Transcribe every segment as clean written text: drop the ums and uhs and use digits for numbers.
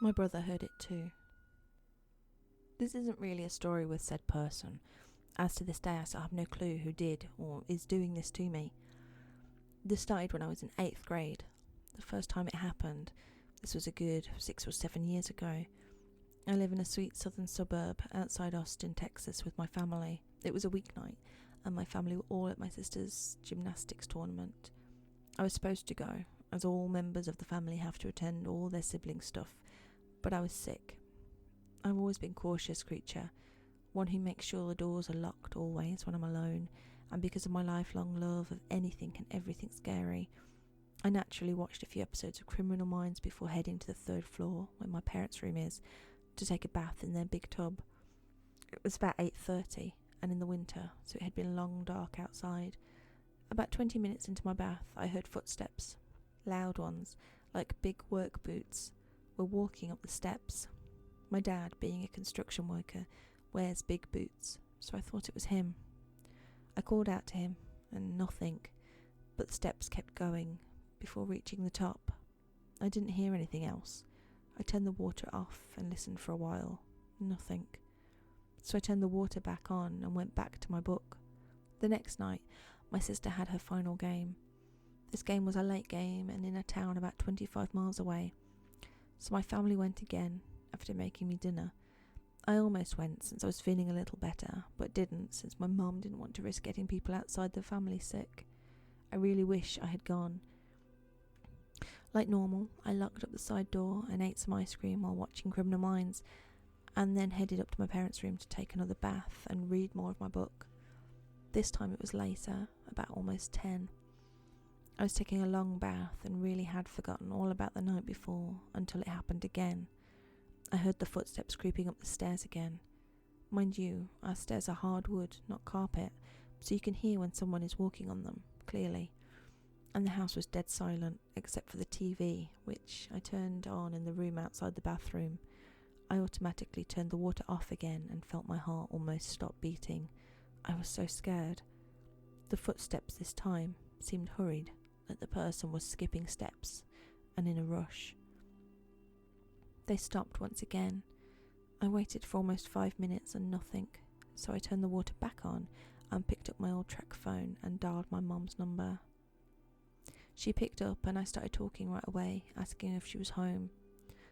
My brother heard it too. This isn't really a story with said person, as to this day I still have no clue who did or is doing this to me. This started when I was in 8th grade. The first time it happened, this was a good 6 or 7 years ago. I live in a sweet southern suburb outside Austin, Texas with my family. It was a weeknight and my family were all at my sister's gymnastics tournament. I was supposed to go, as all members of the family have to attend all their sibling stuff, but I was sick. I've always been a cautious creature, one who makes sure the doors are locked always when I'm alone, and because of my lifelong love of anything and everything scary, I naturally watched a few episodes of Criminal Minds before heading to the 3rd floor, where my parents' room is, to take a bath in their big tub. It was about 8:30, and in the winter, so it had been long dark outside. About 20 minutes into my bath, I heard footsteps, loud ones, like big work boots, were walking up the steps. My dad, being a construction worker, wears big boots, so I thought it was him. I called out to him, and nothing, but the steps kept going before reaching the top. I didn't hear anything else. I turned the water off and listened for a while. Nothing. So I turned the water back on and went back to my book. The next night, my sister had her final game. This game was a late game and in a town about 25 miles away. So my family went again after making me dinner. I almost went since I was feeling a little better, but didn't since my mum didn't want to risk getting people outside the family sick. I really wish I had gone. Like normal, I locked up the side door and ate some ice cream while watching Criminal Minds, and then headed up to my parents' room to take another bath and read more of my book. This time it was later, about almost 10. I was taking a long bath and really had forgotten all about the night before until it happened again. I heard the footsteps creeping up the stairs again. Mind you, our stairs are hardwood, not carpet, so you can hear when someone is walking on them, clearly. And the house was dead silent, except for the TV, which I turned on in the room outside the bathroom. I automatically turned the water off again and felt my heart almost stop beating. I was so scared. The footsteps this time seemed hurried, like the person was skipping steps and in a rush. They stopped once again. I waited for almost 5 minutes and nothing, so I turned the water back on and picked up my old track phone and dialed my mum's number. She picked up and I started talking right away, asking if she was home.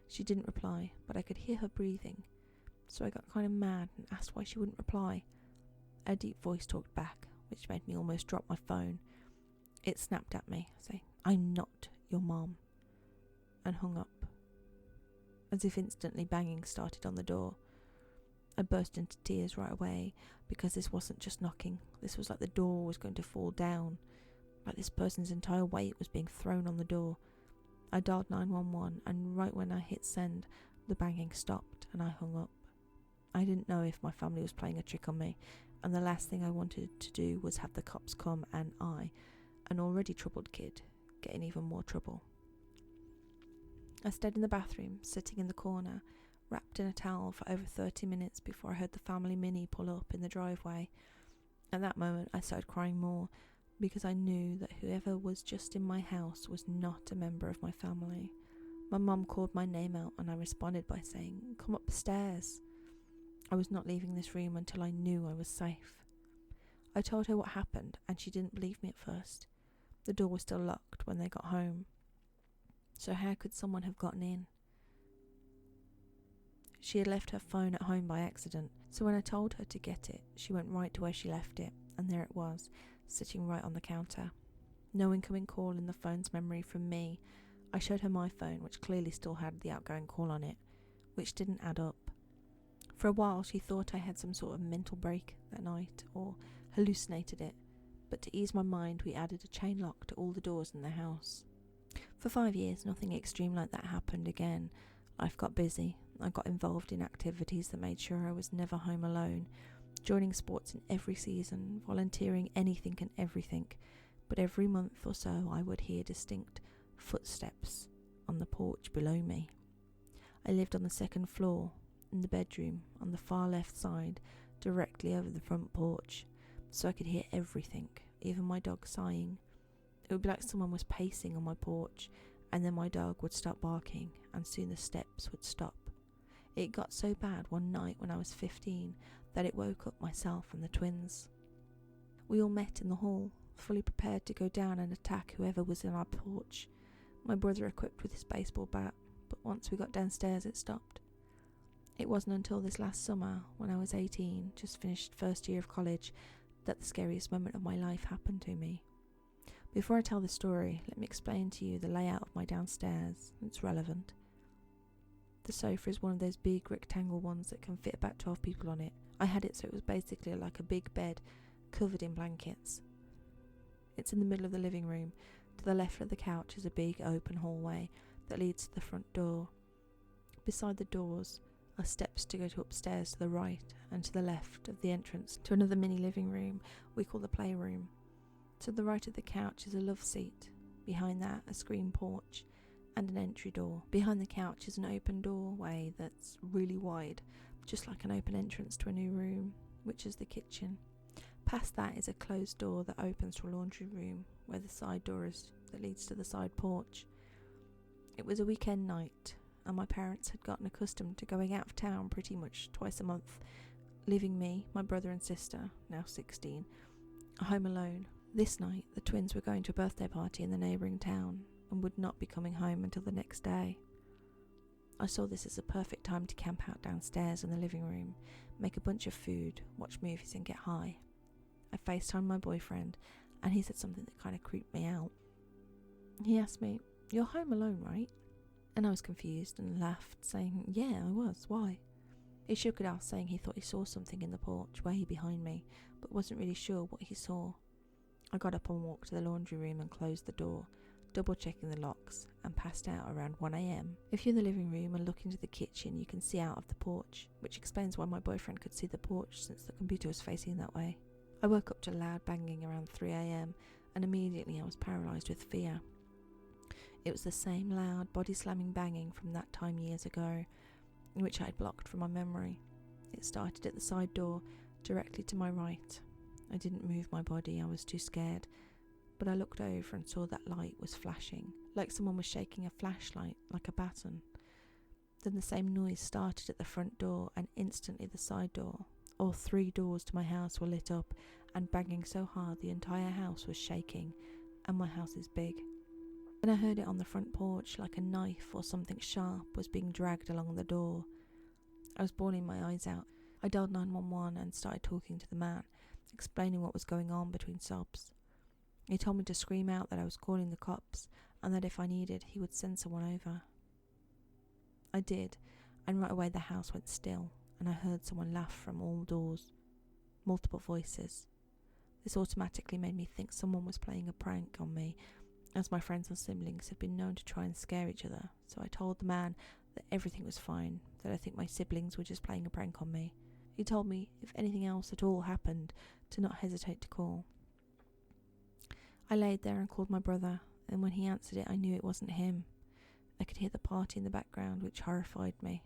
She didn't reply, but I could hear her breathing, so I got kind of mad and asked why she wouldn't reply. A deep voice talked back, which made me almost drop my phone. It snapped at me, saying, "I'm not your mom," and hung up. As if instantly banging started on the door. I burst into tears right away, because this wasn't just knocking, this was like the door was going to fall down, like this person's entire weight was being thrown on the door. I dialed 911, and right when I hit send, the banging stopped and I hung up. I didn't know if my family was playing a trick on me, and the last thing I wanted to do was have the cops come and I, an already troubled kid, get in even more trouble. I stayed in the bathroom, sitting in the corner, wrapped in a towel for over 30 minutes before I heard the family Mini pull up in the driveway. At that moment I started crying more, because I knew that whoever was just in my house was not a member of my family. My mum called my name out and I responded by saying, "Come up the stairs." I was not leaving this room until I knew I was safe. I told her what happened and she didn't believe me at first. The door was still locked when they got home. So how could someone have gotten in? She had left her phone at home by accident, so when I told her to get it, she went right to where she left it, and there it was, sitting right on the counter. No incoming call in the phone's memory from me. I showed her my phone, which clearly still had the outgoing call on it, which didn't add up. For a while she thought I had some sort of mental break that night, or hallucinated it, but to ease my mind we added a chain lock to all the doors in the house. For 5 years nothing extreme like that happened again. Life got busy. I got involved in activities that made sure I was never home alone, joining sports in every season, volunteering anything and everything, but every month or so I would hear distinct footsteps on the porch below me. I lived on the 2nd floor, in the bedroom, on the far left side, directly over the front porch, so I could hear everything, even my dog sighing. It would be like someone was pacing on my porch, and then my dog would start barking, and soon the steps would stop. It got so bad one night when I was 15 that it woke up myself and the twins. We all met in the hall, fully prepared to go down and attack whoever was in our porch, my brother equipped with his baseball bat, but once we got downstairs it stopped. It wasn't until this last summer, when I was 18, just finished first year of college, that the scariest moment of my life happened to me. Before I tell the story, let me explain to you the layout of my downstairs. It's relevant. The sofa is one of those big rectangle ones that can fit about 12 people on it. I had it so it was basically like a big bed covered in blankets. It's in the middle of the living room. To the left of the couch is a big open hallway that leads to the front door. Beside the doors are steps to go to upstairs to the right and to the left of the entrance to another mini living room we call the playroom. To the right of the couch is a love seat. Behind that, a screen porch and an entry door. Behind the couch is an open doorway that's really wide, just like an open entrance to a new room, which is the kitchen. Past that is a closed door that opens to a laundry room, where the side door is that leads to the side porch. It was a weekend night, and my parents had gotten accustomed to going out of town pretty much twice a month, leaving me, my brother and sister, now 16, home alone. This night, the twins were going to a birthday party in the neighbouring town and would not be coming home until the next day. I saw this as a perfect time to camp out downstairs in the living room, make a bunch of food, watch movies and get high. I FaceTimed my boyfriend, and he said something that kind of creeped me out. He asked me, "You're home alone, right?" And I was confused and laughed, saying, "Yeah, I was, why?" He shook it off, saying he thought he saw something in the porch way behind me, but wasn't really sure what he saw. I got up and walked to the laundry room and closed the door, double checking the locks, and passed out around 1 a.m. If you're in the living room and look into the kitchen, you can see out of the porch, which explains why my boyfriend could see the porch since the computer was facing that way. I woke up to loud banging around 3 a.m. and immediately I was paralysed with fear. It was the same loud, body-slamming banging from that time years ago, which I had blocked from my memory. It started at the side door, directly to my right. I didn't move my body, I was too scared, but I looked over and saw that light was flashing, like someone was shaking a flashlight, like a baton. Then the same noise started at the front door, and instantly the side door. All 3 doors to my house were lit up and banging so hard the entire house was shaking, and my house is big. Then I heard it on the front porch, like a knife or something sharp was being dragged along the door. I was bawling my eyes out. I dialed 911 and started talking to the man, explaining what was going on between sobs. He told me to scream out that I was calling the cops, and that if I needed, he would send someone over. I did, and right away the house went still, and I heard someone laugh from all doors, multiple voices. This automatically made me think someone was playing a prank on me, as my friends and siblings had been known to try and scare each other, so I told the man that everything was fine, that I think my siblings were just playing a prank on me. He told me if anything else at all happened, to not hesitate to call. I laid there and called my brother, and when he answered it I knew it wasn't him. I could hear the party in the background, which horrified me.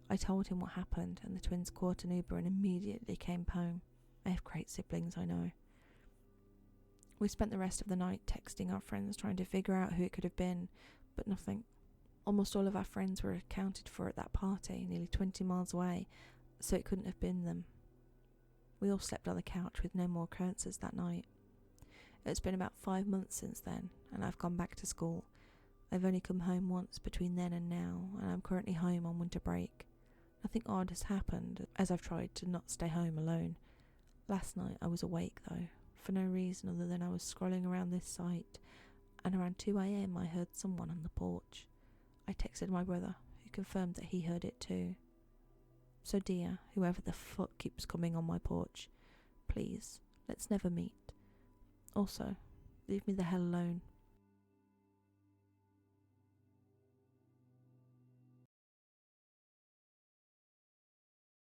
I told him what happened, and the twins caught an Uber and immediately came home. I have great siblings, I know. We spent the rest of the night texting our friends, trying to figure out who it could have been, but nothing. Almost all of our friends were accounted for at that party, nearly 20 miles away, so it couldn't have been them. We all slept on the couch with no more occurrences that night. It's been about 5 months since then, and I've gone back to school. I've only come home once between then and now, and I'm currently home on winter break. Nothing odd has happened, as I've tried to not stay home alone. Last night I was awake though, for no reason other than I was scrolling around this site, and around 2 a.m. I heard someone on the porch. I texted my brother, who confirmed that he heard it too. So dear, whoever the fuck keeps coming on my porch, please, let's never meet. Also, leave me the hell alone.